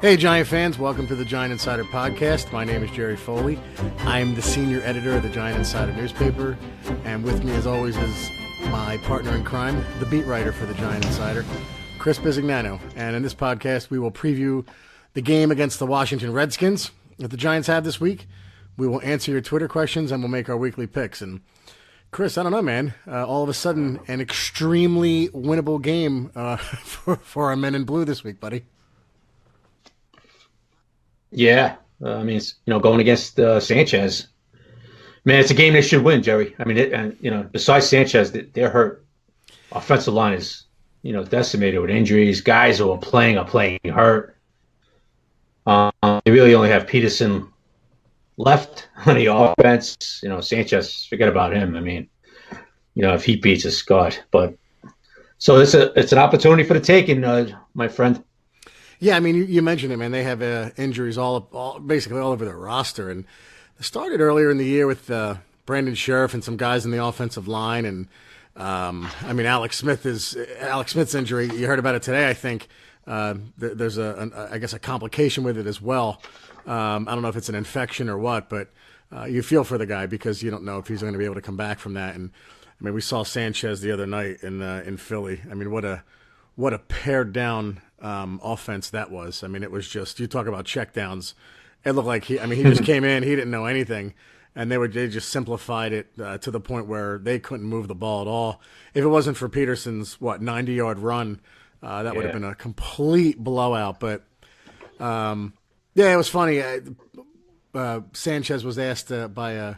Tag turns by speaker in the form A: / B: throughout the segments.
A: Hey, Giant fans, welcome to the Giant Insider Podcast. My name is Jerry Foley. I am the senior editor of the Giant Insider newspaper, and with me, as always, is my partner in crime, the beat writer for the Giant Insider, Chris Bisignano. And in this podcast, we will preview the game against the Washington Redskins that the Giants had this week. We will answer your Twitter questions, and we'll make our weekly picks. And Chris, I don't know, man. All of a sudden, an extremely winnable game for our men in blue this week, buddy.
B: Yeah, I mean, going against Sanchez, man, it's a game they should win, Jerry. I mean, besides Sanchez, they're hurt. Offensive line is, decimated with injuries. Guys who are playing hurt. They really only have Peterson left on the offense. Sanchez, forget about him. I mean, if he beats us, God. But so it's an opportunity for the taking, my friend.
A: Yeah, I mean, you mentioned it, man. They have injuries basically all over their roster, and they started earlier in the year with Brandon Sheriff and some guys in the offensive line, and Alex Smith's injury. You heard about it today, I think. There's a complication with it as well. I don't know if it's an infection or what, but you feel for the guy because you don't know if he's going to be able to come back from that. And I mean, we saw Sanchez the other night in Philly. I mean, what a pared down offense that was. I mean, it was just, you talk about checkdowns. It looked like he just came in, he didn't know anything, and they just simplified it to the point where they couldn't move the ball at all. If it wasn't for Peterson's 90-yard run, that would have been a complete blowout. But it was funny. Sanchez was asked by a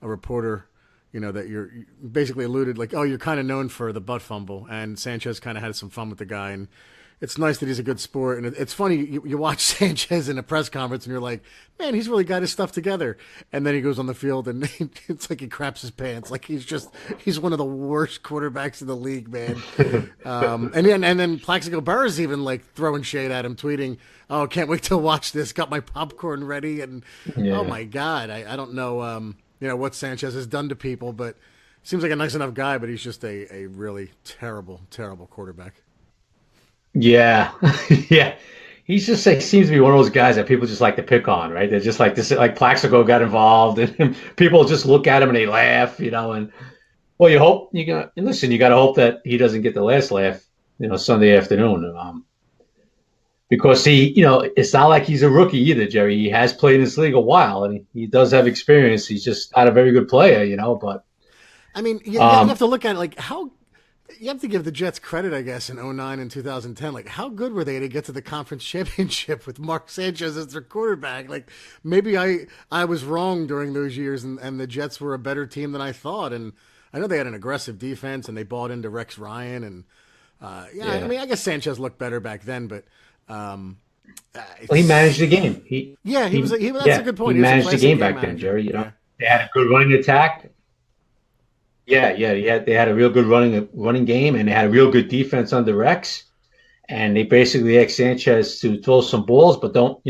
A: reporter, that you're basically alluded like, oh, you're kind of known for the butt fumble, and Sanchez kind of had some fun with the guy, and it's nice that he's a good sport. And it's funny, you watch Sanchez in a press conference and you're like, man, he's really got his stuff together. And then he goes on the field and it's like he craps his pants. Like he's one of the worst quarterbacks in the league, man. And then Plaxico Burress even like throwing shade at him, tweeting, oh, can't wait to watch this. Got my popcorn ready. And Oh my God, I don't know, what Sanchez has done to people, but seems like a nice enough guy, but he's just a really terrible, terrible quarterback.
B: Yeah, yeah. He's just seems to be one of those guys that people just like to pick on, right? They're just like this, like Plaxico got involved, and people just look at him and they laugh, and well, you got to hope that he doesn't get the last laugh, Sunday afternoon, because it's not like he's a rookie either, Jerry. He has played in this league a while, and he does have experience. He's just not a very good player, but
A: I mean, you have to look at it like how. You have to give the Jets credit, I guess, in 2009 and 2010. Like, how good were they to get to the conference championship with Mark Sanchez as their quarterback? Like, maybe I was wrong during those years, and the Jets were a better team than I thought. And I know they had an aggressive defense, and they bought into Rex Ryan. And, I mean, I guess Sanchez looked better back then, but
B: he managed the game.
A: That's a good point.
B: He managed the game back then, Jerry. They had a good running attack. Yeah. They had a real good running game, and they had a real good defense under Rex. And they basically asked Sanchez to throw some balls, but don't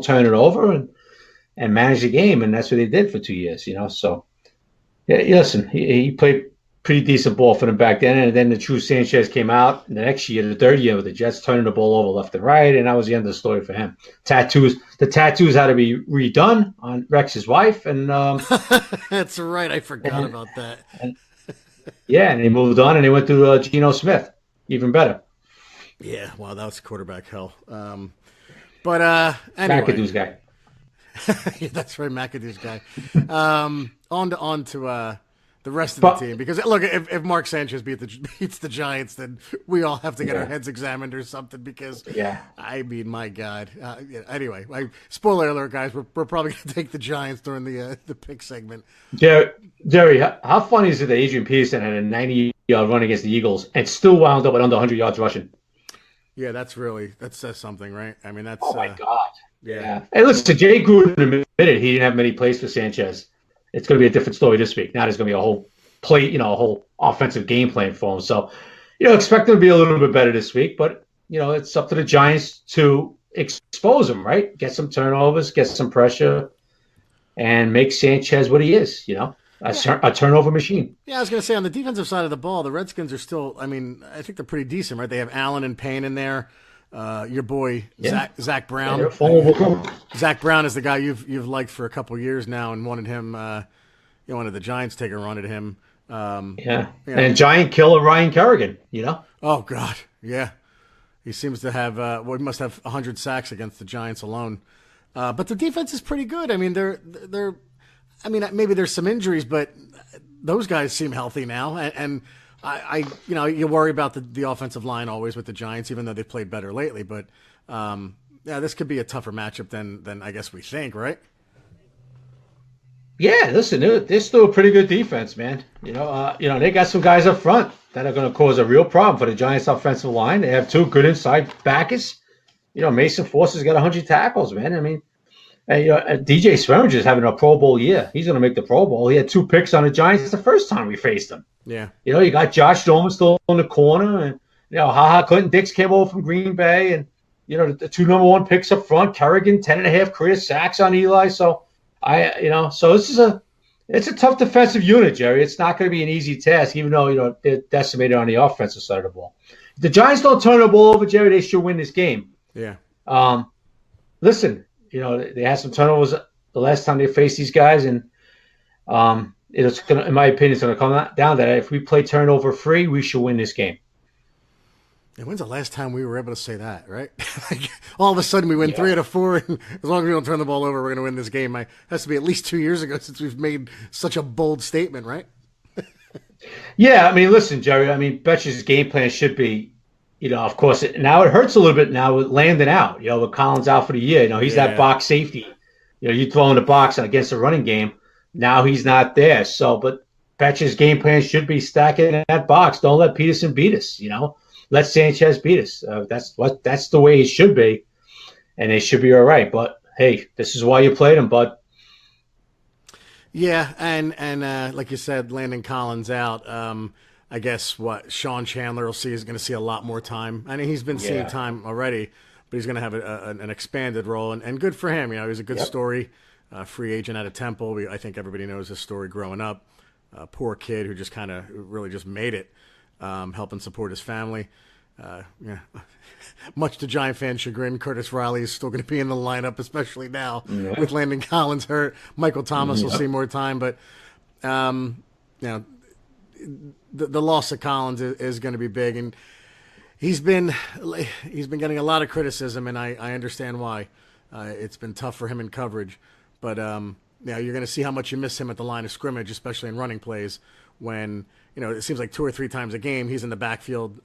B: turn it over and manage the game. And that's what they did for 2 years. So listen, he played pretty decent ball for them back then. And then the true Sanchez came out. And the next year, the third year, with the Jets turning the ball over left and right, and that was the end of the story for him. The tattoos had to be redone on Rex's wife, and
A: that's right. I forgot about that.
B: And they moved on, and they went to Geno Smith, even better.
A: Yeah, wow, that was quarterback hell. Anyway,
B: McAdoo's guy.
A: Yeah, that's right, McAdoo's guy. On to the rest of the team, because look, if Mark Sanchez beats the Giants, then we all have to get our heads examined or something. Because I mean, my God. Anyway, spoiler alert, guys. We're probably going to take the Giants during the pick segment.
B: Jerry, how funny is it that Adrian Peterson had a 90-yard run against the Eagles and still wound up with under 100 yards rushing?
A: Yeah, that says something, right? I mean, that's.
B: Oh my God. Yeah. Hey, listen, Jay Gruden admitted he didn't have many plays for Sanchez. It's going to be a different story this week. Now there's going to be a whole play, a whole offensive game plan for him. So, expect him to be a little bit better this week. But, it's up to the Giants to expose him, right? Get some turnovers, get some pressure, and make Sanchez what he is, a turnover machine.
A: Yeah, I was going to say, on the defensive side of the ball, the Redskins are still, I think they're pretty decent, right? They have Allen and Payne in there. Your boy
B: Yeah.
A: Zach
B: Yeah,
A: Brown.
B: they're a formidable group.
A: Zach Brown is the guy you've liked for a couple years now, and wanted him. You wanted the Giants to take a run at him.
B: Yeah.
A: You know,
B: And giant killer Ryan Kerrigan,
A: oh God, yeah. He seems to have. Well, he must have 100 sacks against the Giants alone. But the defense is pretty good. I mean, they're. I mean, maybe there's some injuries, but those guys seem healthy now. And you worry about the offensive line always with the Giants, even though they've played better lately. But yeah, this could be a tougher matchup than I guess we think, right?
B: Yeah, listen, they're still a pretty good defense, man. They got some guys up front that are going to cause a real problem for the Giants' offensive line. They have two good inside backers. Mason Forster's got 100 tackles, man. I mean, DJ Swearinger is having a Pro Bowl year. He's going to make the Pro Bowl. He had 2 picks on the Giants the first time we faced them.
A: Yeah.
B: You got Josh Norman still in the corner, and Clinton Dix came over from Green Bay, and the 2 number 1 picks up front. Kerrigan 10.5 career sacks on Eli. So so it's a tough defensive unit, Jerry. It's not going to be an easy task, even though they're decimated on the offensive side of the ball. If the Giants don't turn the ball over, Jerry, they should win this game.
A: Yeah.
B: Listen, they had some turnovers the last time they faced these guys, and it's going to, in my opinion, it's going to come down to that. If we play turnover free, we should win this game.
A: And when's the last time we were able to say that, right? Like, all of a sudden we win 3 out of 4, and as long as we don't turn the ball over, we're going to win this game. It has to be at least 2 years ago since we've made such a bold statement, right?
B: Yeah, I mean, listen, Jerry, Betcher's game plan should be, of course, now it hurts a little bit now with Landon out, with Collins out for the year. He's that box safety. You throw in the box against the running game. Now he's not there. So, but Betcher's game plan should be stacking that box. Don't let Peterson beat us, Let Sanchez beat us. That's the way it should be, and they should be all right. But hey, this is why you played them, bud.
A: Yeah, and like you said, Landon Collins out. I guess what Sean Chandler will see is going to see a lot more time. I mean, he's been seeing time already, but he's going to have an expanded role, and good for him. He's a good story. Free agent out of Temple. I think everybody knows his story growing up. Poor kid who just kind of really just made it. Helping support his family. Much to Giant fan chagrin, Curtis Riley is still going to be in the lineup, especially now with Landon Collins hurt. Michael Thomas will see more time, but the loss of Collins is going to be big, and he's been getting a lot of criticism, and I understand why. It's been tough for him in coverage, but you're going to see how much you miss him at the line of scrimmage, especially in running plays when. It seems like 2 or 3 times a game he's in the backfield,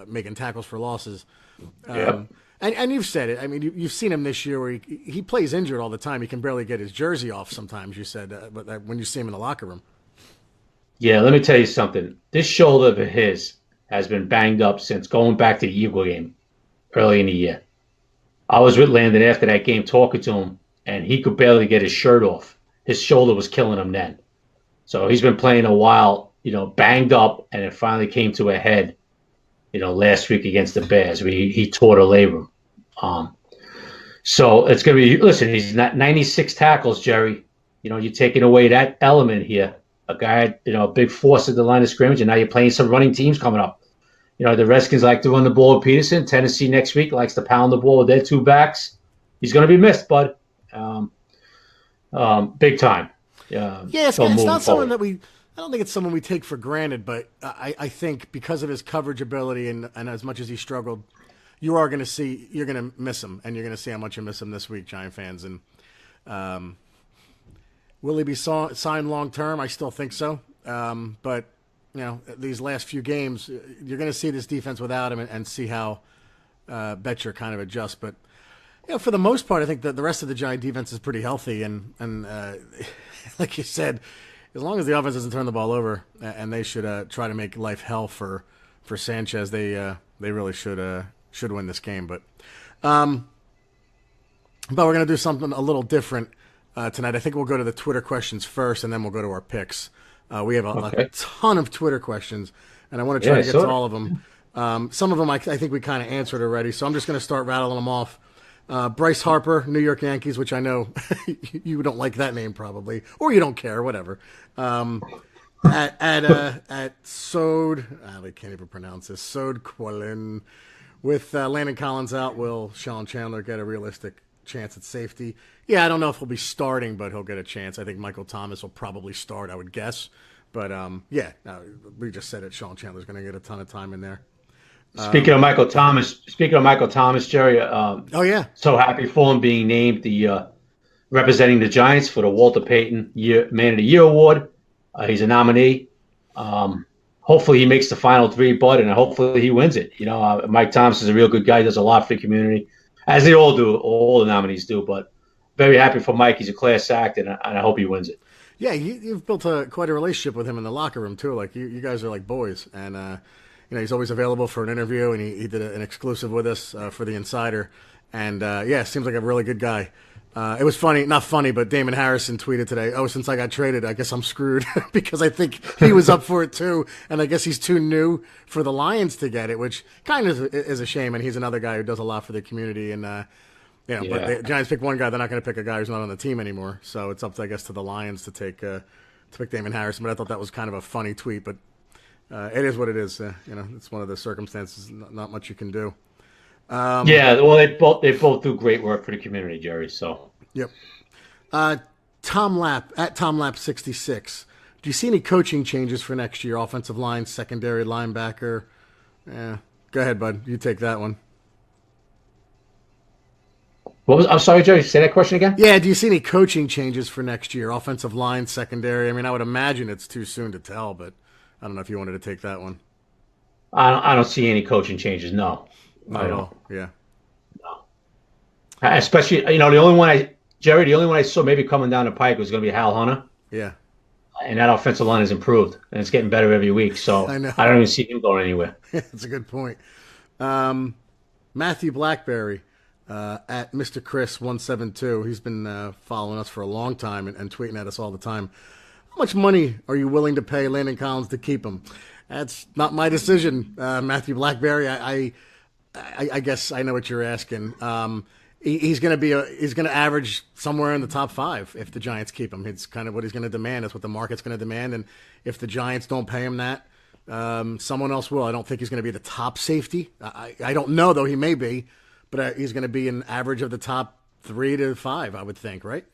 A: making tackles for losses. And you've said it. I mean, you've seen him this year where he plays injured all the time. He can barely get his jersey off sometimes, you said, but when you see him in the locker room.
B: Yeah, let me tell you something. This shoulder of his has been banged up since going back to the Eagle game early in the year. I was with Landon after that game talking to him, and he could barely get his shirt off. His shoulder was killing him then. So he's been playing a while, banged up, and it finally came to a head, last week against the Bears. He tore the labrum. So it's going to be, listen, he's not 96 tackles, Jerry. You're taking away that element here. A guy, a big force at the line of scrimmage, and now you're playing some running teams coming up. The Redskins like to run the ball with Peterson. Tennessee next week likes to pound the ball with their 2 backs. He's going to be missed, bud. Big time.
A: It's not someone that I don't think it's someone we take for granted, but I think because of his coverage ability and as much as he struggled, you're going to miss him, and you're going to see how much you miss him this week, Giant fans. And will he be signed long term? I still think so. But these last few games, you're going to see this defense without him and see how Betcher kind of adjusts. But for the most part, I think that the rest of the Giant defense is pretty healthy, and like you said, as long as the offense doesn't turn the ball over, and they should try to make life hell for Sanchez, they really should win this game. But we're going to do something a little different tonight. I think we'll go to the Twitter questions first, and then we'll go to our picks. We have a ton of Twitter questions, and I want to try to get to all of them. Some of them I think we kind of answered already, so I'm just going to start rattling them off. Bryce Harper, New York Yankees, which I know you don't like that name probably, or you don't care, whatever. At Sode, I can't even pronounce this. Sode Qualin With Landon Collins out, will Sean Chandler get a realistic chance at safety? Yeah, I don't know if he'll be starting, but he'll get a chance. I think Michael Thomas will probably start, I would guess. But we just said it. Sean Chandler's going to get a ton of time in there.
B: Speaking of Michael Thomas, Jerry.
A: Oh yeah,
B: so happy for him being named the representing the Giants for the Walter Payton Man of the Year award. He's a nominee. Hopefully he makes the final three, Bud, and hopefully he wins it. Mike Thomas is a real good guy. He does a lot for the community, as they all do. All the nominees do. But very happy for Mike. He's a class act, and I hope he wins it.
A: Yeah, you've built quite a relationship with him in the locker room too. Like you guys are like boys, and he's always available for an interview, and he did an exclusive with us for the Insider, and seems like a really good guy. It was funny, not funny, but Damon Harrison tweeted today, since I got traded, I guess I'm screwed because I think he was up for it too, and I guess he's too new for the Lions to get it, which kind of is a shame, and he's another guy who does a lot for the community, and but the Giants pick one guy, they're not going to pick a guy who's not on the team anymore, so it's up to, I guess, to the Lions to pick Damon Harrison, but I thought that was kind of a funny tweet, but it is what it is. It's one of the circumstances, not much you can do.
B: They both do great work for the community, Jerry. So
A: yep. Tom Lapp at Tom Lapp 66. Do you see any coaching changes for next year? Offensive line, secondary, linebacker. Yeah, go ahead, bud. You take that one.
B: I'm sorry, Jerry. Say that question again.
A: Yeah. Do you see any coaching changes for next year? Offensive line, secondary. I mean, I would imagine it's too soon to tell, but I don't know if you wanted to take that one.
B: I don't see any coaching changes. No.
A: Not at all. Yeah.
B: No. Especially, the only one I saw maybe coming down the pike was going to be Hal Hunter.
A: Yeah.
B: And that offensive line has improved, and it's getting better every week. So I don't even see him going anywhere.
A: That's a good point. Matthew Blackberry at Mr. Chris 172. He's been following us for a long time and tweeting at us all the time. How much money are you willing to pay Landon Collins to keep him? That's not my decision, Matthew Blackberry. I guess I know what you're asking. He's going to average somewhere in the top 5 if the Giants keep him. It's kind of what he's going to demand. That's what the market's going to demand. And if the Giants don't pay him that, someone else will. I don't think he's going to be the top safety. I don't know, though. He may be, but he's going to be an average of the top 3 to 5, I would think, right?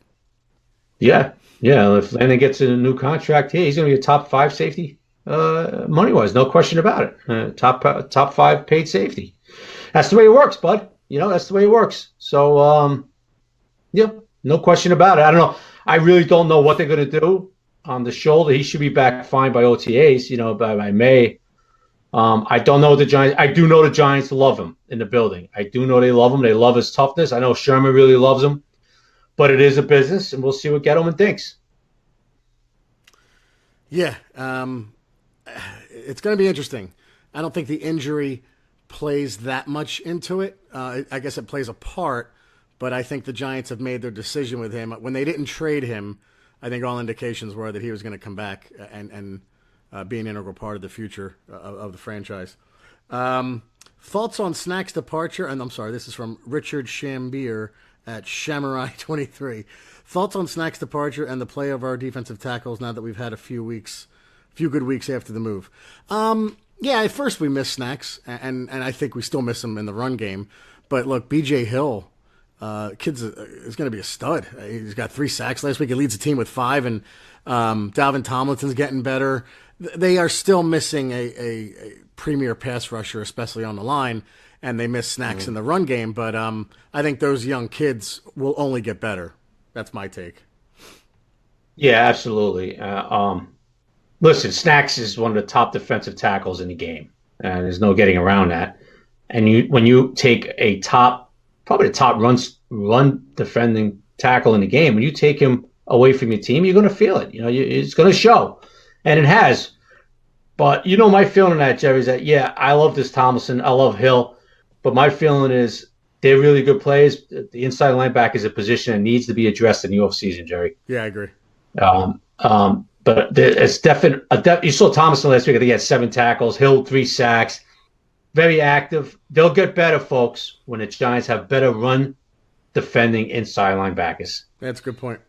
B: Yeah. If Landon gets a new contract, he's going to be a top 5 safety, money-wise, no question about it. Top 5 paid safety. That's the way it works, bud. That's the way it works. So, no question about it. I don't know. I really don't know what they're going to do on the shoulder. He should be back fine by OTAs, by May. I don't know the Giants. I do know the Giants love him in the building. I do know they love him. They love his toughness. I know Sherman really loves him. But it is a business, and we'll see what Gettleman thinks.
A: Yeah. It's going to be interesting. I don't think the injury plays that much into it. I guess it plays a part, but I think the Giants have made their decision with him. When they didn't trade him, I think all indications were that he was going to come back and be an integral part of the future of the franchise. Thoughts on Snack's departure? And I'm sorry, this is from Richard Shambier at Shamurai 23. Thoughts on Snack's departure and the play of our defensive tackles now that we've had a few good weeks after the move. Yeah, at first we missed Snacks, and I think we still miss him in the run game. But look, B.J. Hill, is going to be a stud. He's got 3 sacks last week. He leads the team with 5, and Dalvin Tomlinson's getting better. They are still missing a premier pass rusher, especially on the line, and they miss Snacks in the run game. But I think those young kids will only get better. That's my take.
B: Yeah, absolutely. Listen, Snacks is one of the top defensive tackles in the game, and there's no getting around that. And when you take probably the top run defending tackle in the game, when you take him away from your team, you're going to feel it. It's going to show, and it has. But my feeling on that, Jerry, is that I love this Tomlinson, I love Hill, but my feeling is they're really good players. The inside linebacker is a position that needs to be addressed in the offseason, Jerry.
A: Yeah, I agree.
B: But it's definite. You saw Thomason last week. I think he had 7 tackles. Hill 3 sacks. Very active. They'll get better, folks, when the Giants have better run defending inside linebackers.
A: That's a good point.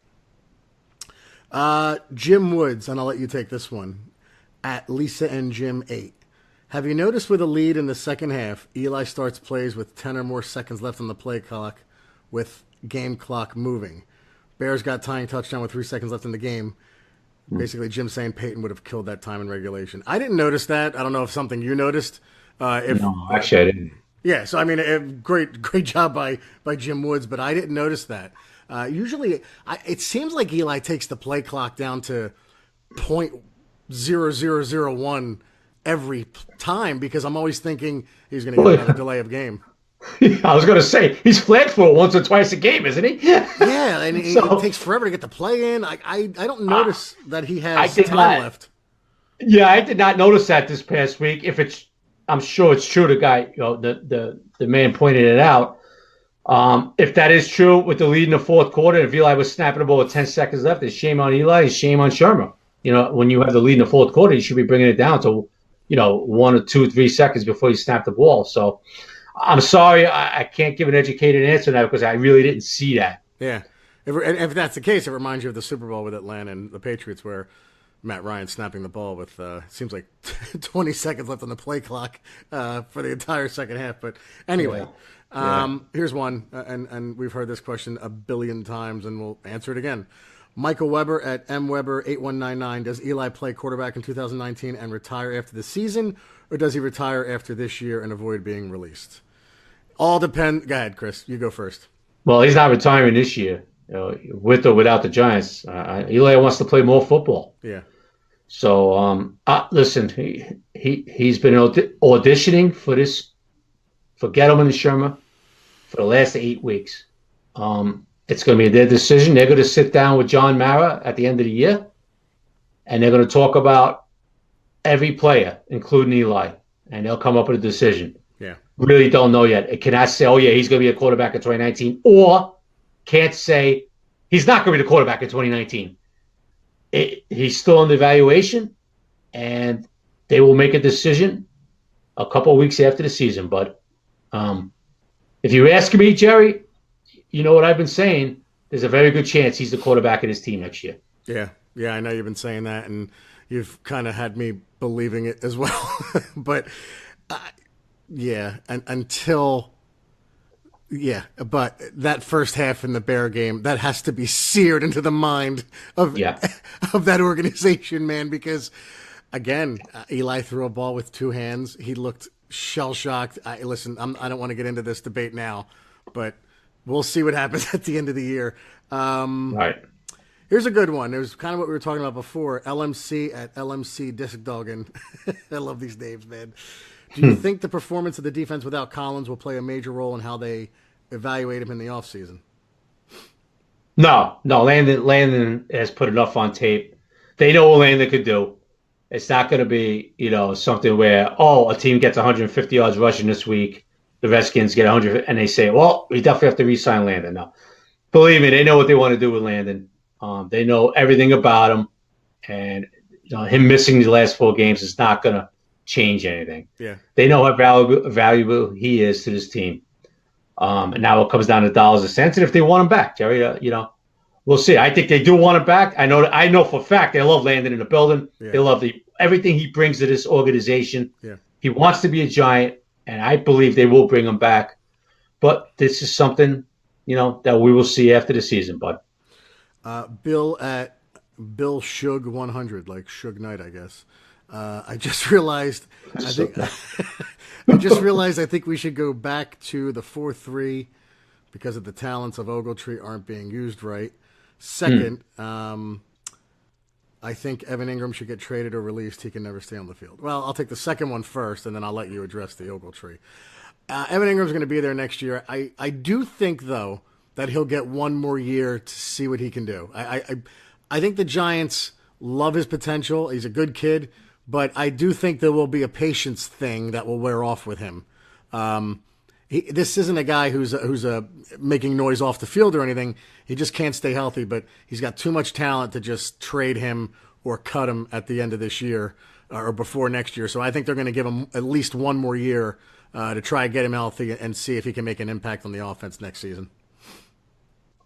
A: Jim Woods, and I'll let you take this one. At Lisa and Jim 8. Have you noticed with a lead in the second half, Eli starts plays with 10 or more seconds left on the play clock with game clock moving? Bears got tying touchdown with 3 seconds left in the game. Basically, Jim saying Peyton would have killed that time in regulation. I didn't notice that. I don't know if something you noticed.
B: No, actually, I didn't.
A: Yeah, so I mean, great job by Jim Woods, but I didn't notice that. Usually, it seems like Eli takes the play clock down to .0001 every time because I'm always thinking he's going to get another delay of game.
B: I was going to say, he's flagged for it once or twice a game, isn't he?
A: Yeah, and it takes forever to get the play in. I don't notice that he has time left.
B: Yeah, I did not notice that this past week. I'm sure it's true. The guy, the man pointed it out. If that is true with the lead in the fourth quarter, if Eli was snapping the ball with 10 seconds left, it's shame on Eli, it's shame on Shermer. When you have the lead in the fourth quarter, you should be bringing it down to, 1 or 2, 3 seconds before you snap the ball. So I'm sorry, I can't give an educated answer now because I really didn't see that.
A: Yeah. If that's the case, it reminds you of the Super Bowl with Atlanta and the Patriots where Matt Ryan snapping the ball with seems like 20 seconds left on the play clock for the entire second half. But anyway, here's one, and we've heard this question a billion times, and we'll answer it again. Michael Weber at MWeber8199. Does Eli play quarterback in 2019 and retire after the season, or does he retire after this year and avoid being released? All depend. Go ahead, Chris. You go first.
B: Well, he's not retiring this year, with or without the Giants. Eli wants to play more football.
A: Yeah.
B: So, listen, he's been auditioning for Gettleman and Shermer for the last 8 weeks. It's going to be their decision. They're going to sit down with John Mara at the end of the year, and they're going to talk about every player, including Eli, and they'll come up with a decision.
A: Yeah.
B: Really don't know yet. It cannot say, oh, yeah, he's going to be a quarterback in 2019, or can't say he's not going to be the quarterback in 2019. He's still under evaluation, and they will make a decision a couple of weeks after the season. But if you ask me, Jerry, you know what I've been saying, there's a very good chance he's the quarterback of his team next year.
A: Yeah, I know you've been saying that, and you've kind of had me believing it as well. But, but that first half in the Bear game, that has to be seared into the mind of that organization, man, because, again, Eli threw a ball with 2 hands. He looked shell-shocked. I don't want to get into this debate now, but we'll see what happens at the end of the year.
B: Right.
A: Here's a good one. It was kind of what we were talking about before. LMC at LMC Disc Doggin. I love these names, man. Do you think the performance of the defense without Collins will play a major role in how they evaluate him in the offseason?
B: No. Landon has put enough on tape. They know what Landon could do. It's not going to be, something where, a team gets 150 yards rushing this week. The Redskins get 100, and they say, well, we definitely have to re-sign Landon. No. Believe me, they know what they want to do with Landon. They know everything about him. And him missing the last 4 games is not going to change anything.
A: Yeah.
B: They know how valuable he is to this team. And now it comes down to dollars and cents. And if they want him back, Jerry, we'll see. I think they do want him back. I know for a fact they love Landon in the building. Yeah. They love everything he brings to this organization.
A: Yeah. He
B: wants to be a Giant, and I believe they will bring him back. But this is something, that we will see after the season, bud.
A: Bill at Bill Shug 100, like Suge Knight, I guess. I just realized. I think we should go back to the 4-3 because of the talents of Ogletree aren't being used right. Second, I think Evan Ingram should get traded or released. He can never stay on the field. Well, I'll take the second one first, and then I'll let you address the Ogletree. Evan Ingram's going to be there next year. I do think, though, that he'll get one more year to see what he can do. I think the Giants love his potential. He's a good kid, but I do think there will be a patience thing that will wear off with him. This isn't a guy who's making noise off the field or anything. He just can't stay healthy, but he's got too much talent to just trade him or cut him at the end of this year or before next year. So I think they're going to give him at least one more year to try and get him healthy and see if he can make an impact on the offense next season.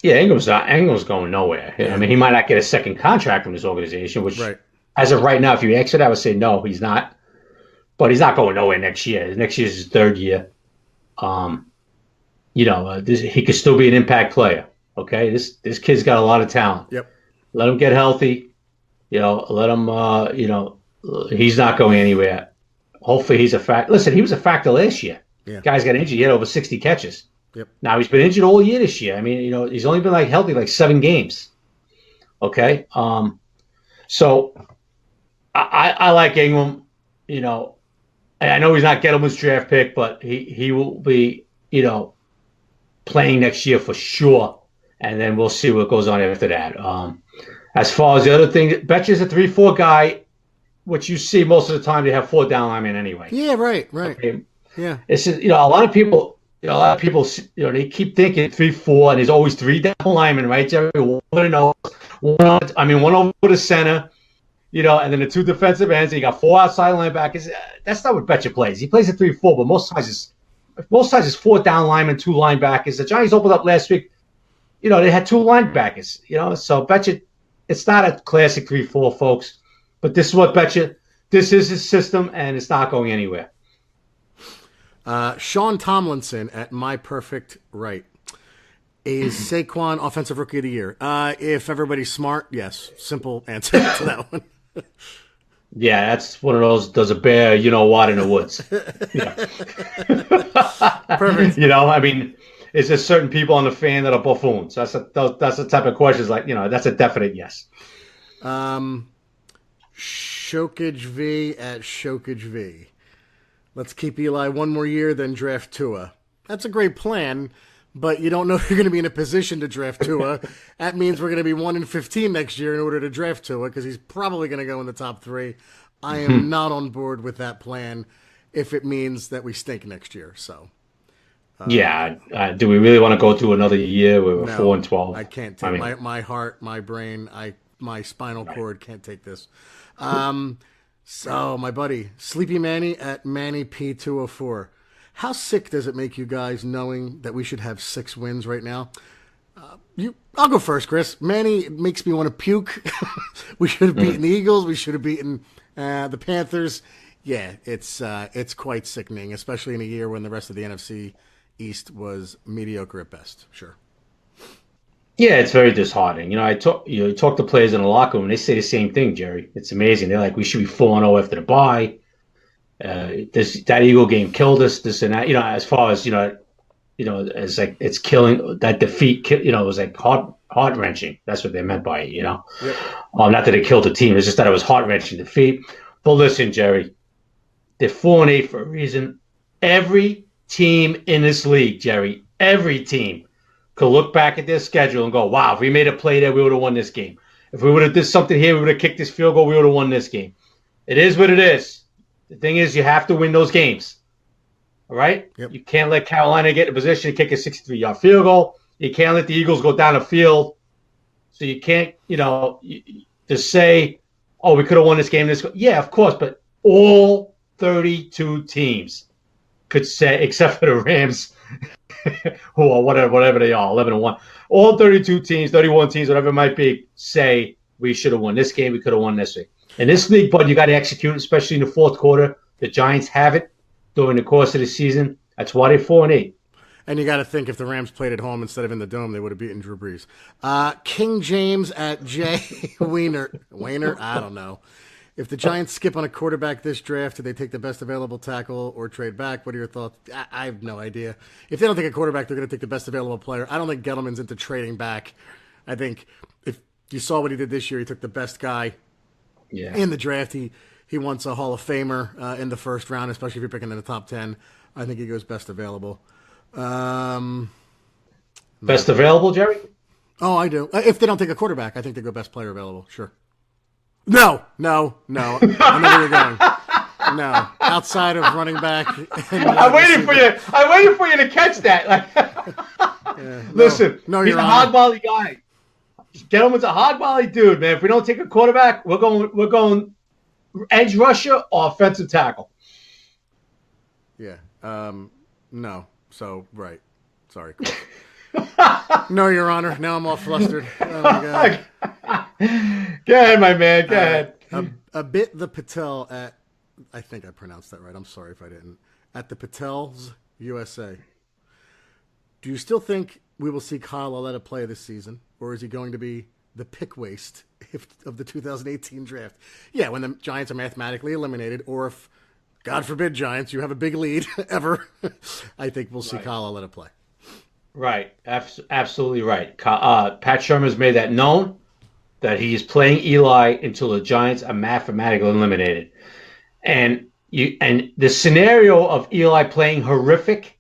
B: Yeah, Ingram's going nowhere. Yeah. I mean, he might not get a second contract from this organization, which, as of right now, if you exit, I would say no, he's not. but he's not going nowhere next year. Next year's his third year. He could still be an impact player. Okay, this kid's got a lot of talent.
A: Yep.
B: Let him get healthy. Let him. He's not going anywhere. Hopefully, he's a fact. Listen, he was a factor last year.
A: Yeah.
B: Guys got injured. He had over 60 catches.
A: Yep.
B: Now he's been injured all year this year. I mean, he's only been healthy 7 games. Okay. So I like Ingram. I know he's not Gettleman's draft pick, but he will be, playing next year for sure. And then we'll see what goes on after that. As far as the other thing, Betcher's a 3-4 guy, which you see most of the time they have 4 down linemen anyway.
A: Yeah, right.
B: Okay?
A: Yeah.
B: It's just, a lot of people, they keep thinking 3-4, and there's always 3 down linemen, right, Jerry? One over the center, and then the 2 defensive ends, and you got 4 outside linebackers. That's not what Betcher plays. He plays a 3-4, but most times it's 4 down linemen, 2 linebackers. The Giants opened up last week. They had 2 linebackers. So Betcher, it's not a classic 3-4, folks. But this is what Betcher. This is his system, and it's not going anywhere.
A: Sean Tomlinson at My Perfect Right. Is Saquon Offensive Rookie of the Year? If everybody's smart, yes. Simple answer to that one.
B: Yeah, that's one of those, does a bear, in the woods.
A: Perfect.
B: Is there certain people on the fan that are buffoons? That's the type of questions that's a definite yes.
A: Shokage V at Shokage V. Let's keep Eli one more year, then draft Tua. That's a great plan, but you don't know if you're going to be in a position to draft Tua. That means we're going to be 1-15 next year in order to draft Tua, because he's probably going to go in the top 3. I am not on board with that plan if it means that we stink next year. So,
B: do we really want to go through another year where we're 4-12?
A: I can't take my heart, my brain, my spinal cord can't take this. So, my buddy, Sleepy Manny at Manny P204. How sick does it make you guys knowing that we should have 6 wins right now? I'll go first, Chris. Manny makes me want to puke. We should have beaten the Eagles. We should have beaten the Panthers. Yeah, it's quite sickening, especially in a year when the rest of the NFC East was mediocre at best. Sure.
B: Yeah, it's very disheartening. You talk to players in the locker room, and they say the same thing, Jerry. It's amazing. They're like, we should be 4-0 after the bye. That Eagle game killed us. This and that. As far as as it's killing that defeat. It was heart wrenching. That's what they meant by it. Yep. Not that it killed the team. It's just that it was heart wrenching defeat. But listen, Jerry, they're 4-8 for a reason. Every team in this league, Jerry, every team could look back at their schedule and go, wow, if we made a play there, we would have won this game. If we would have did something here, we would have kicked this field goal, we would have won this game. It is what it is. The thing is, you have to win those games. All right?
A: Yep.
B: You can't let Carolina get in a position to kick a 63-yard field goal. You can't let the Eagles go down the field. So you can't, just say, oh, we could have won this game. Yeah, of course, but all 32 teams could say, except for the Rams, who are whatever they are, 11-1. All 32 teams, 31 teams, whatever it might be, say we should have won this game. We could have won this week. In this league, bud, you got to execute, especially in the fourth quarter. The Giants have it during the course of the season. That's why they're 4-8.
A: And you got to think, if the Rams played at home instead of in the Dome, they would have beaten Drew Brees. King James at Jay Weiner. I don't know. If the Giants skip on a quarterback this draft, do they take the best available tackle or trade back? What are your thoughts? I have no idea. If they don't take a quarterback, they're going to take the best available player. I don't think Gettleman's into trading back. I think if you saw what he did this year, he took the best guy in the draft. He wants a Hall of Famer in the first round, especially if you're picking in the top 10. I think he goes best available.
B: Best available, Jerry?
A: Oh, I do. If they don't take a quarterback, I think they go best player available. Sure. No. I know where you're going. No, outside of running back.
B: I'm waiting for you. I'm waiting for you to catch that. Listen, he's a hog volley guy. Gettleman's a hog volley dude, man. If we don't take a quarterback, we're going edge rusher or offensive tackle.
A: Yeah. No. So right. Sorry. No, Your Honor. Now I'm all flustered. Oh my God.
B: Go ahead, my man. Go ahead.
A: A bit the Patel at I think I pronounced that right. I'm sorry if I didn't. At the Patels, USA. Do you still think we will see Kyle Lauletta play this season, or is he going to be the pick waste of the 2018 draft? Yeah, when the Giants are mathematically eliminated, or if, God forbid, Giants, you have a big lead ever, I think we'll see Kyle Lauletta play.
B: Right. Absolutely right. Pat Shermer's made that known that he is playing Eli until the Giants are mathematically eliminated. And the scenario of Eli playing horrific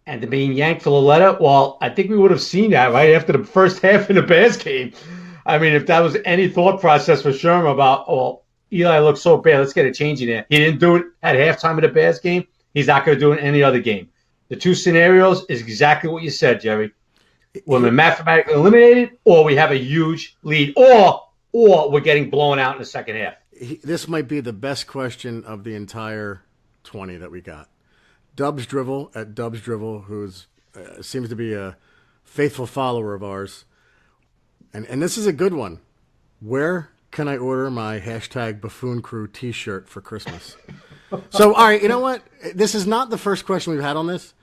B: and being yanked for Lauletta, well, I think we would have seen that right after the first half in the Bears game. I mean, if that was any thought process for Shermer about, oh, Eli looks so bad, let's get a change in there. He didn't do it at halftime of the Bears game. He's not going to do it in any other game. The two scenarios is exactly what you said, Jerry. When we're mathematically eliminated, or we have a huge lead, or we're getting blown out in the second half.
A: This might be the best question of the entire 20 that we got. Dubs Drivel at Dubs Drivel, who seems to be a faithful follower of ours. And this is a good one. Where can I order my hashtag Buffoon Crew t-shirt for Christmas? So, all right, you know what? This is not the first question we've had on this.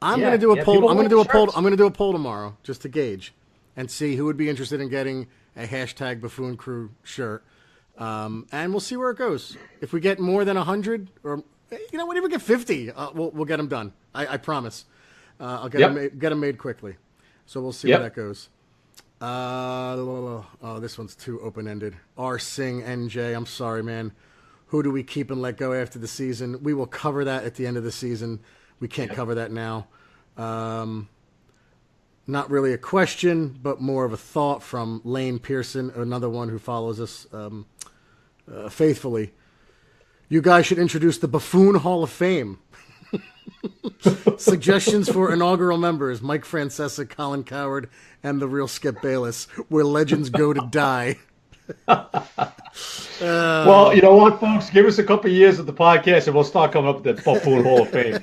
A: I'm going to do a poll. I'm going to do a poll tomorrow just to gauge and see who would be interested in getting a hashtag Buffoon Crew shirt. And we'll see where it goes. If we get more than 100, or you know, what if we get 50, we'll get them done. I promise. I'll get them made quickly. So we'll see where that goes. This one's too open-ended. R. Singh NJ. I'm sorry, man. Who do we keep and let go after the season? We will cover that at the end of the season. We can't cover that now. Not really a question, but more of a thought from Lane Pearson, another one who follows us faithfully. You guys should introduce the Buffoon Hall of Fame. Suggestions for inaugural members: Mike Francesa, Colin Coward, and the real Skip Bayless, where legends go to die.
B: Well, you know what, folks? Give us a couple of years of the podcast, and we'll start coming up with the Buffoon Hall of Fame.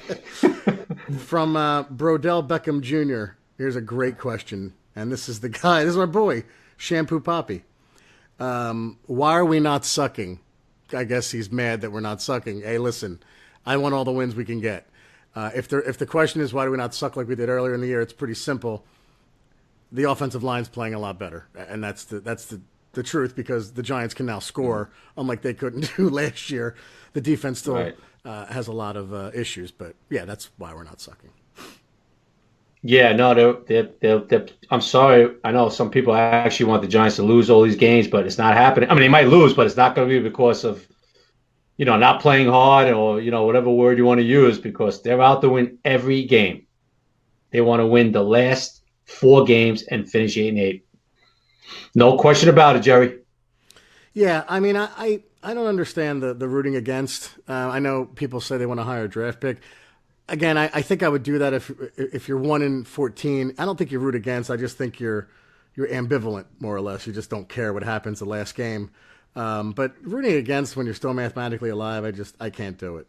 A: From Brodell Beckham Jr., here's a great question. And this is the guy, this is our boy, Shampoo Poppy. Why are we not sucking? I guess he's mad that we're not sucking. Hey, listen, I want all the wins we can get. If the question is why do we not suck like we did earlier in the year, it's pretty simple. The offensive line's playing a lot better, and that's the truth, because the Giants can now score, unlike they couldn't do last year. The defense still has a lot of issues, but yeah, that's why we're not sucking.
B: Yeah, no, they're I'm sorry. I know some people actually want the Giants to lose all these games, but it's not happening. I mean, they might lose, but it's not going to be because of, not playing hard, or, whatever word you want to use, because they're out to win every game. They want to win the last 4 games and finish 8-8. No question about it, Jerry.
A: Yeah, I mean, I don't understand the rooting against. I know people say they want to hire a draft pick. Again, I think I would do that if you're 1-14. I don't think you root against. I just think you're ambivalent, more or less. You just don't care what happens the last game. But rooting against when you're still mathematically alive, I can't do it.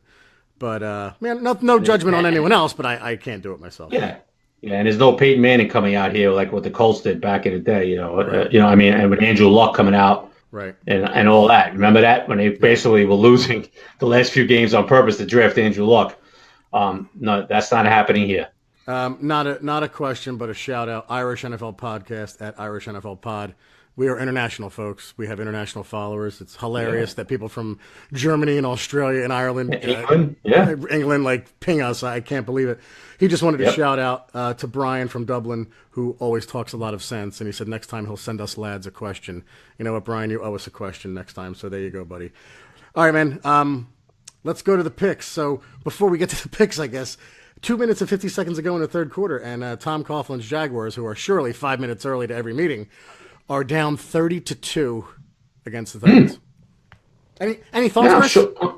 A: But man, no judgment on anyone else, but I can't do it myself.
B: Yeah. Yeah, and there's no Peyton Manning coming out here like what the Colts did back in the day,
A: Right.
B: And with Andrew Luck coming out,
A: right,
B: and all that. Remember that when they basically were losing the last few games on purpose to draft Andrew Luck? No, that's not happening here.
A: Not a question, but a shout out. Irish NFL Podcast at Irish NFL Pod. We are international, folks. We have international followers. It's hilarious that people from Germany and Australia and Ireland, England, ping us. I can't believe it. He just wanted to shout out to Brian from Dublin, who always talks a lot of sense. And he said next time he'll send us lads a question. You know what, Brian? You owe us a question next time. So there you go, buddy. All right, man. Let's go to the picks. So before we get to the picks, I guess, 2 minutes and 50 seconds ago in the third quarter, and Tom Coughlin's Jaguars, who are surely 5 minutes early to every meeting, are down 30-2 against the Titans. Any thoughts, Chris?
B: Sure.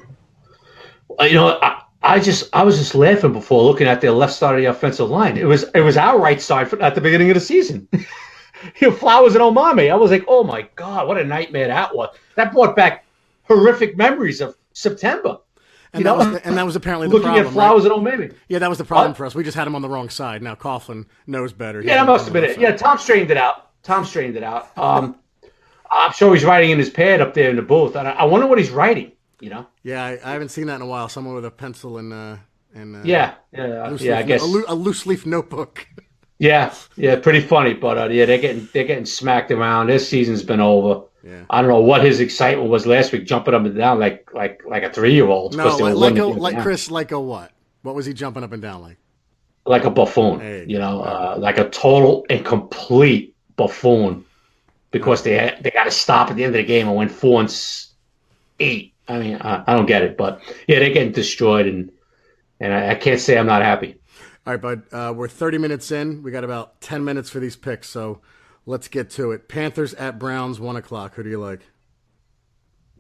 B: I was just laughing before looking at the left side of the offensive line. It was our right side at the beginning of the season. Flowers and Omami. I was like, oh my God, what a nightmare that was. That brought back horrific memories of September.
A: And that was apparently the problem.
B: Looking at Flowers and Omami.
A: Yeah, that was the problem for us. We just had him on the wrong side. Now Coughlin knows better.
B: Yeah, that must have been it. Yeah, Tom straightened it out. I'm sure he's writing in his pad up there in the booth. I wonder what he's writing. You know?
A: Yeah, I haven't seen that in a while. Someone with a pencil and
B: I guess
A: a loose leaf notebook.
B: yeah, pretty funny. But they're getting smacked around. This season's been over.
A: Yeah.
B: I don't know what his excitement was last week, jumping up and down like a 3-year-old.
A: No, like Chris, like a what? What was he jumping up and down like?
B: Like a buffoon, like a total and complete buffoon, because they got to stop at the end of the game and win 4-8. I mean, I don't get it, but yeah, they're getting destroyed, and I can't say I'm not happy.
A: All right, bud. We're 30 minutes in. We got about 10 minutes for these picks, so let's get to it. Panthers at Browns, 1:00. Who do you like?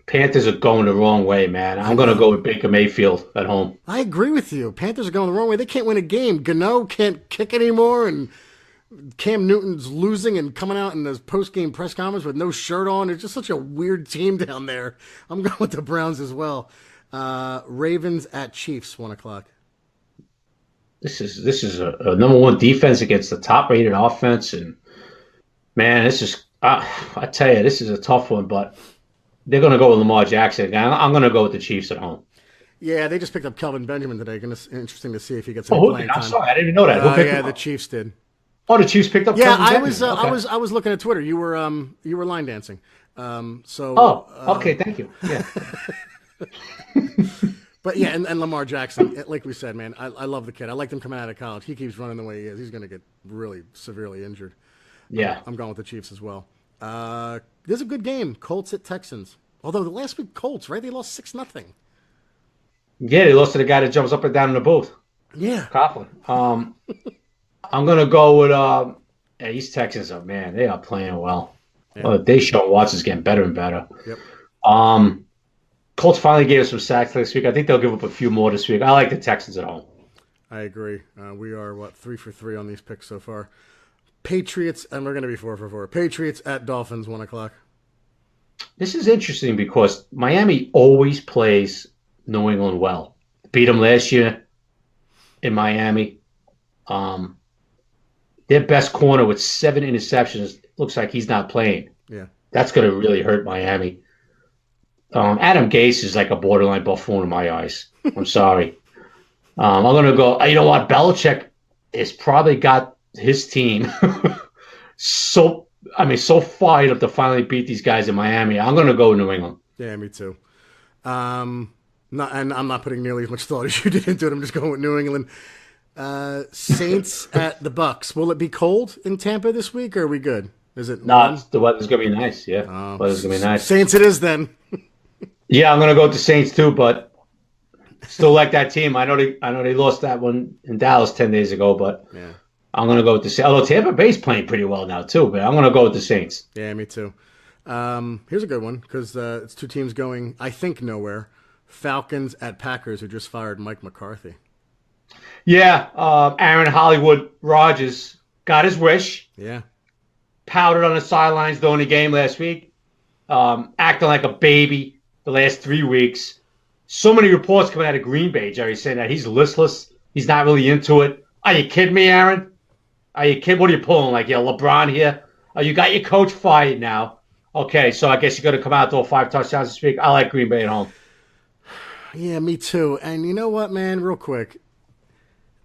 B: Panthers are going the wrong way, man. I'm going to go with Baker Mayfield at home.
A: I agree with you. Panthers are going the wrong way. They can't win a game. Gano can't kick anymore, and Cam Newton's losing and coming out in his post-game press conference with no shirt on. It's just such a weird team down there. I'm going with the Browns as well. Ravens at Chiefs, 1:00.
B: This is a number one defense against the top-rated offense, and man, this is I tell you, this is a tough one, but they're going to go with Lamar Jackson. I'm going to go with the Chiefs at home.
A: Yeah, they just picked up Kelvin Benjamin today. Interesting to see if he gets any playing time.
B: I'm sorry, I didn't even know that. Who picked him up?
A: The Chiefs did.
B: Oh, the Chiefs picked up.
A: Yeah,
B: Kelvin Benjamin.
A: I was looking at Twitter. You were line dancing.
B: Okay, thank you. Yeah.
A: But yeah, and Lamar Jackson, like we said, man, I love the kid. I liked him coming out of college. He keeps running the way he is. He's going to get really severely injured.
B: Yeah.
A: I'm going with the Chiefs as well. There's a good game. Colts at Texans. Although the last week Colts, right? They lost 6-0.
B: Yeah, they lost to the guy that jumps up and down in the booth.
A: Yeah.
B: Coughlin. I'm going to go with these Texans are, man, they are playing well. Yeah. Deshaun Watson's getting better and better.
A: Yep.
B: Colts finally gave us some sacks this week. I think they'll give up a few more this week. I like the Texans at home.
A: I agree. We are, 3 for 3 on these picks so far. Patriots, and we're going to be 4 for 4. Patriots at Dolphins, 1:00.
B: This is interesting because Miami always plays New England well. Beat them last year in Miami. Their best corner with 7 interceptions looks like he's not playing.
A: Yeah.
B: That's going to really hurt Miami. Adam Gase is like a borderline buffoon in my eyes. I'm sorry. I'm going to go, you know what? Belichick has probably got his team so fired up to finally beat these guys in Miami. I'm going to go New England.
A: Yeah, me too. And I'm not putting nearly as much thought as you did into it. I'm just going with New England. Saints at the Bucks. Will it be cold in Tampa this week, or are we good? Is it?
B: No, the weather's going to be nice. Yeah, the weather's going to be nice.
A: Saints it is then.
B: Yeah, I'm going to go with the Saints too, but still like that team. I know they lost that one in Dallas 10 days ago, but
A: yeah.
B: I'm going to go with the Saints. Although Tampa Bay's playing pretty well now too, but I'm going to go with the Saints.
A: Yeah, me too. Here's a good one because it's two teams going, I think, nowhere. Falcons at Packers, who just fired Mike McCarthy.
B: Yeah, Aaron Hollywood Rodgers got his wish.
A: Yeah.
B: Powdered on the sidelines during the game last week, acting like a baby the last 3 weeks. So many reports coming out of Green Bay, Jerry, saying that he's listless. He's not really into it. Are you kidding me, Aaron? Are you kidding? What are you pulling? Like, LeBron here? Oh, you got your coach fired now. Okay, so I guess you're going to come out to 5 touchdowns this week. I like Green Bay at home.
A: Yeah, me too. And you know what, man? Real quick.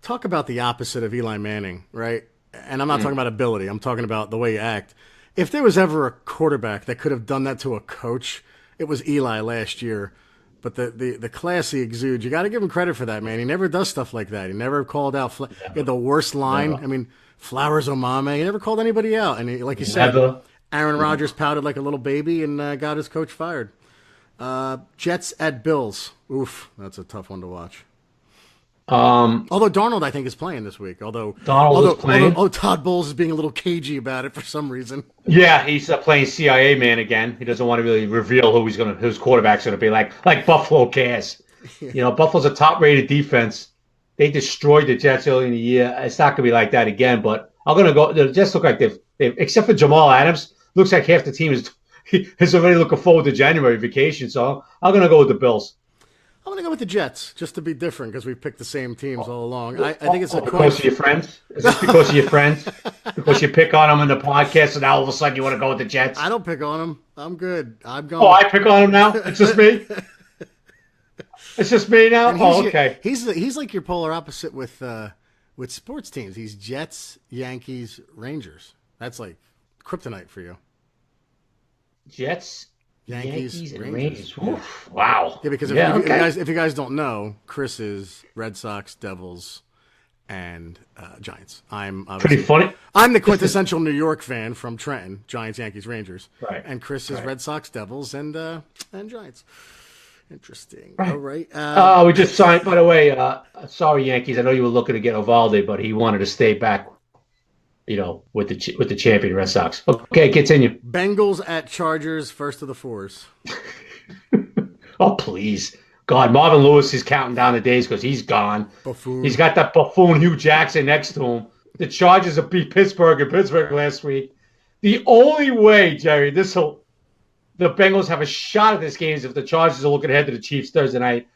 A: Talk about the opposite of Eli Manning, right? And I'm not talking about ability. I'm talking about the way you act. If there was ever a quarterback that could have done that to a coach, it was Eli last year. But the class he exudes, you got to give him credit for that, man. He never does stuff like that. He never called out. He had the worst line. Never. I mean, Flowers Omame. He never called anybody out. And like you said, Aaron Rodgers pouted like a little baby and got his coach fired. Jets at Bills. Oof, that's a tough one to watch. Although Darnold, I think, is playing this week. Although Todd Bowles is being a little cagey about it for some reason.
B: Yeah, he's playing CIA man again. He doesn't want to really reveal whose quarterback's going to be like Buffalo cares. Yeah. You know, Buffalo's a top-rated defense. They destroyed the Jets early in the year. It's not going to be like that again. But I'm going to go. The Jets look like they've except for Jamal Adams, looks like half the team is already looking forward to January vacation. So I'm going to go with the Bills.
A: I'm going to go with the Jets, just to be different, because we've picked the same teams all along. I think it's
B: because of your friends? Is this because of your friends? Because you pick on them in the podcast, and now all of a sudden you want to go with the Jets?
A: I don't pick on them. I'm good. I'm going.
B: Oh, I pick on them now? It's just me? It's just me now.
A: And
B: Oh, okay.
A: He's like your polar opposite with sports teams. He's Jets, Yankees, Rangers. That's like kryptonite for you.
B: Jets,
A: Yankees,
B: and
A: Rangers.
B: Rangers. Oof, wow.
A: Yeah, because if you guys don't know, Chris is Red Sox, Devils, and Giants. I'm
B: Pretty funny.
A: I'm the quintessential New York fan from Trenton, Giants, Yankees, Rangers.
B: Right.
A: And Chris is Red Sox, Devils, and Giants. Interesting.
B: Right.
A: All right.
B: We just signed, by the way, sorry, Yankees. I know you were looking to get Ovalde, but he wanted to stay back, with the champion Red Sox. Okay, continue.
A: Bengals at Chargers, first of the fours.
B: Oh, please. God, Marvin Lewis is counting down the days because he's gone.
A: Buffoon.
B: He's got that buffoon Hugh Jackson next to him. The Chargers have beat Pittsburgh in Pittsburgh last week. The only way, Jerry, the Bengals have a shot at this game is if the Chargers are looking ahead to the Chiefs Thursday night.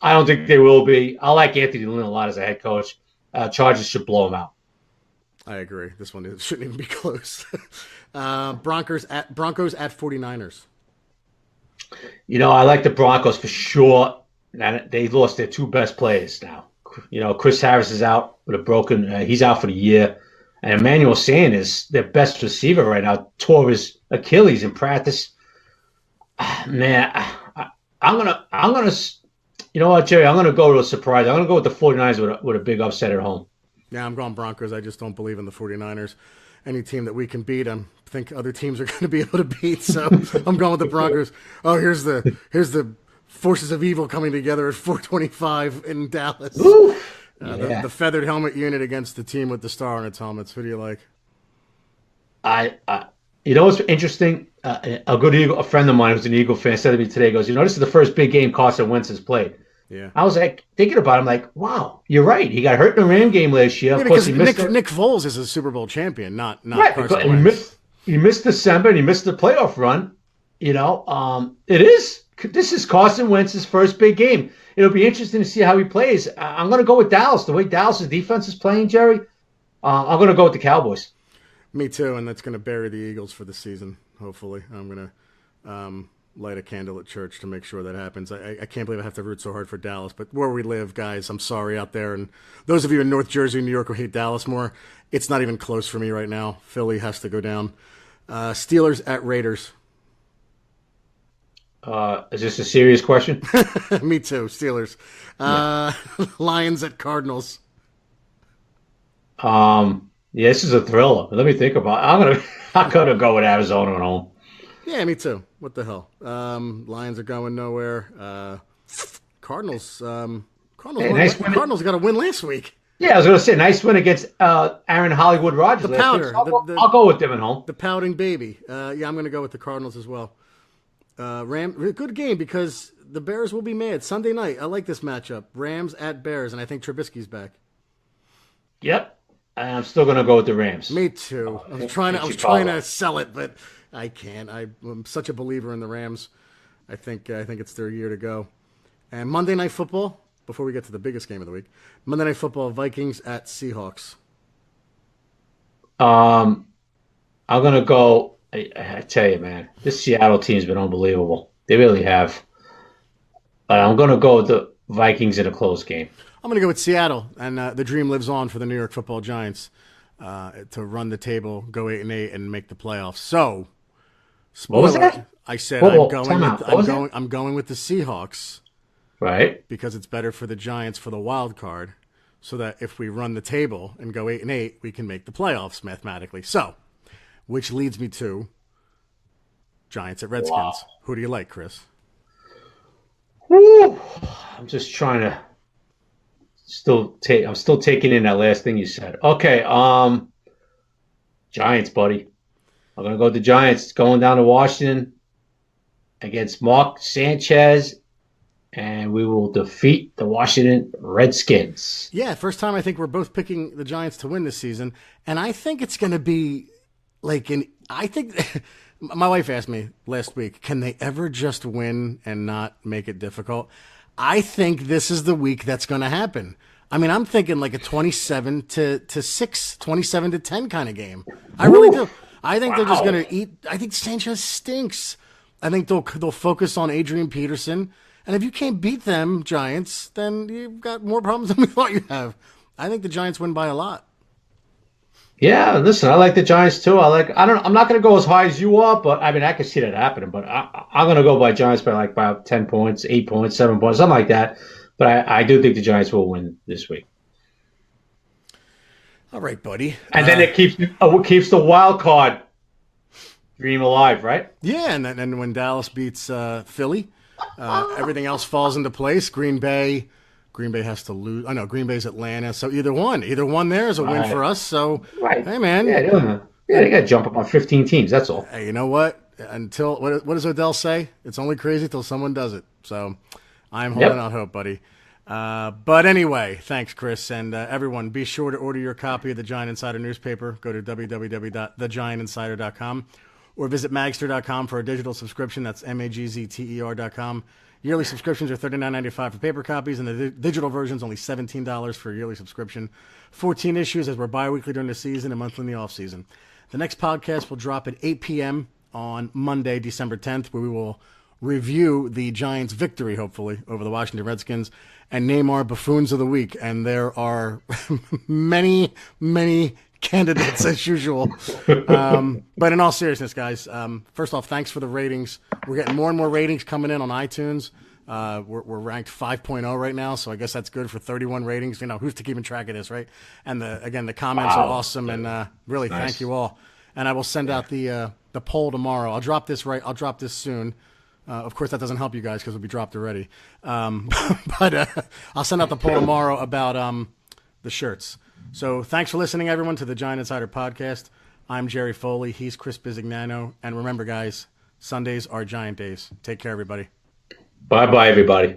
B: I don't think they will be. I like Anthony Lynn a lot as a head coach. Chargers should blow them out.
A: I agree. This one shouldn't even be close. Broncos at 49ers.
B: I like the Broncos for sure. They lost their two best players now. Chris Harris is out with a broken. He's out for the year, and Emmanuel Sanders, their best receiver right now, tore his Achilles in practice. Man, I'm gonna. You know what, Jerry? I'm gonna go to a surprise. I'm gonna go with the 49ers with a big upset at home.
A: Yeah, I'm going Broncos. I just don't believe in the 49ers. Any team that we can beat, I think other teams are going to be able to beat. So I'm going with the Broncos. Oh, here's the forces of evil coming together at 425 in Dallas. The feathered helmet unit against the team with the star on its helmets. Who do you like?
B: What's interesting? A friend of mine who's an Eagle fan said to me today, he goes, this is the first big game Carson Wentz has played.
A: Yeah.
B: I was like, thinking about it, I'm like, wow, you're right. He got hurt in the Ram game last year.
A: Yeah,
B: of course,
A: Nick Foles is a Super Bowl champion, not
B: right,
A: Carson Wentz.
B: He missed December and he missed the playoff run. This is Carson Wentz's first big game. It'll be interesting to see how he plays. I'm going to go with Dallas. The way Dallas' defense is playing, Jerry, I'm going to go with the Cowboys.
A: Me too, and that's going to bury the Eagles for the season, hopefully. I'm going to light a candle at church to make sure that happens. I can't believe I have to root so hard for Dallas, but where we live, guys, I'm sorry out there. And those of you in North Jersey, New York who hate Dallas more, it's not even close for me right now. Philly has to go down. Steelers at Raiders.
B: Is this a serious question?
A: Me too, Steelers. Lions at Cardinals.
B: This is a thriller. Let me think about it. I'm gonna go with Arizona at home.
A: Yeah, me too. What the hell? Lions are going nowhere. Cardinals. Cardinals got a win last week.
B: Yeah, I was going to say nice win against Aaron Hollywood Rodgers.
A: The powder.
B: I'll go with them at home.
A: The pouting baby. I'm going to go with the Cardinals as well. Good game because the Bears will be mad Sunday night. I like this matchup. Rams at Bears, and I think Trubisky's back.
B: Yep, I'm still going to go with the Rams.
A: Me too. I was trying to sell it, but I can't. I'm such a believer in the Rams. I think it's their year to go. And Monday Night Football, before we get to the biggest game of the week, Monday Night Football, Vikings at Seahawks.
B: I'm going to go, I tell you, man, this Seattle team's been unbelievable. They really have. But I'm going to go with the Vikings in a close game.
A: I'm going to go with Seattle, and the dream lives on for the New York Football Giants to run the table, go 8-8, and make the playoffs. So, spoiler, what was that? I said I'm going with the Seahawks.
B: Right.
A: Because it's better for the Giants for the wild card, so that if we run the table and go 8-8, we can make the playoffs mathematically. So, which leads me to Giants at Redskins. Wow. Who do you like, Chris?
B: Woo. I'm just trying to I'm still taking in that last thing you said. Okay, Giants, buddy. I'm gonna go with the Giants going down to Washington against Mark Sanchez. And we will defeat the Washington Redskins.
A: Yeah, first time I think we're both picking the Giants to win this season. And I think it's going to be I think my wife asked me last week, can they ever just win and not make it difficult? I think this is the week that's going to happen. I mean, I'm thinking like a 27 to 6, 27 to 10 kind of game. I really do. I think they're just going to eat. I think Sanchez stinks. I think they'll focus on Adrian Peterson. And if you can't beat them, Giants, then you've got more problems than we thought you have. I think the Giants win by a lot.
B: Yeah, listen, I like the Giants too. I'm not going to go as high as you are, but I mean, I can see that happening. But I'm going to go by Giants by like about 10 points, 8 points, 7 points, something like that. But I do think the Giants will win this week.
A: All right, buddy.
B: And then it keeps the wild card dream alive, right?
A: Yeah, and then when Dallas beats Philly, everything else falls into place. Green Bay has to lose. I know Green Bay's Atlanta, so either one there is a win for us. So, hey, man,
B: they got to jump up on 15 teams. That's all.
A: Hey, you know what? Until what does Odell say? It's only crazy till someone does it. So, I'm holding out hope, buddy. But anyway, thanks, Chris, and everyone. Be sure to order your copy of the Giant Insider newspaper. Go to www.thegiantinsider.com or visit magster.com for a digital subscription. That's magzter.com. Yearly subscriptions are $39.95 for paper copies, and the digital version is only $17 for a yearly subscription. 14 issues as we're bi-weekly during the season and monthly in the off-season. The next podcast will drop at 8 p.m. on Monday, December 10th, where we will review the Giants' victory, hopefully, over the Washington Redskins, and name our buffoons of the week. And there are many, many candidates as usual. But in all seriousness, guys, first off, thanks for the ratings. We're getting more and more ratings coming in on iTunes. We're ranked 5.0 right now, so I guess that's good for 31 ratings. You know, who's to keeping track of this, right? And the comments are awesome, and really thank you all. And I will send out the poll tomorrow. I'll drop this soon. Of course, that doesn't help you guys because it'll be dropped already. But I'll send out the poll tomorrow about the shirts. So thanks for listening, everyone, to the Giant Insider Podcast. I'm Jerry Foley. He's Chris Bisignano. And remember, guys, Sundays are Giant days. Take care, everybody.
B: Bye-bye, everybody.